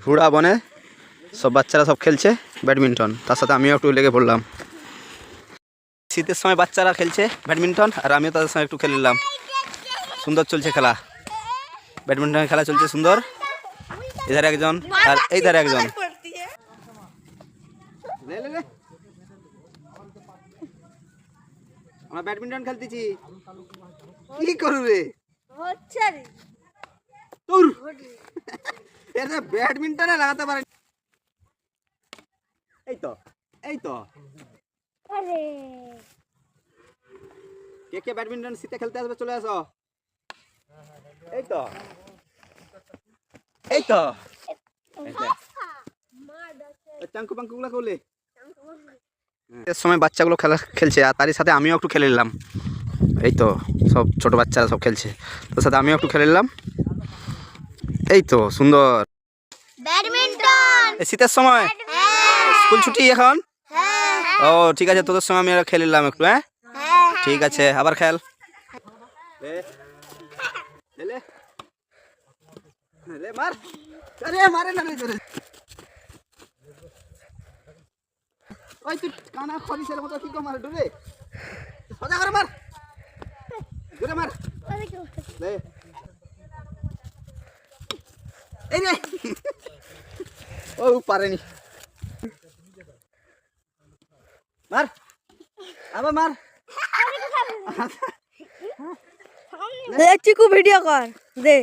হুড়া বনে সব বাচ্চারা সব খেলছে ব্যাডমিন্টন, তার সাথে আমিও একটু লেগে পড়লাম। শীতের সময় বাচ্চারা খেলছে ব্যাডমিন্টন আর আমিও তাদের সঙ্গে একটু খেলে নিলাম। সুন্দর চলছে খেলা, ব্যাডমিন্টন খেলা চলছে সুন্দর। এধারে একজন আর এই ধারে একজন। আমরা ব্যাডমিন্টন খেলতেছি, কি করবে তোর এটা ব্যাডমিন্টনে লাগাতে পারে। এই তো এই তো কে কে ব্যাডমিন্টন শীতে খেলতে আসবে চলে আসো। এই তো এই তো চাঙ্কু পাঙ্কু গুলা করলে এর সময় বাচ্চাগুলো খেলা খেলছে আর তারই সাথে আমিও একটু খেলে নিলাম। এই তো সব ছোট বাচ্চারা সব খেলছে, তার সাথে আমিও একটু খেলে নিলাম। এই তো সুন্দর ব্যাডমিন্টন শীতের সময় স্কুল ছুটি এখন। ও ঠিক আছে, তোদের সঙ্গে আমি খেলে নিলাম একটু। হ্যাঁ ঠিক আছে, আবার খেল। মার মারে না ওই তুই কানা খরিসের মতো কি মার ডুবে সোজা করে মার, ঘুরে মার। এই রে ও পারেনি, মার আবার মার। চিকু ভিডিও কর দে।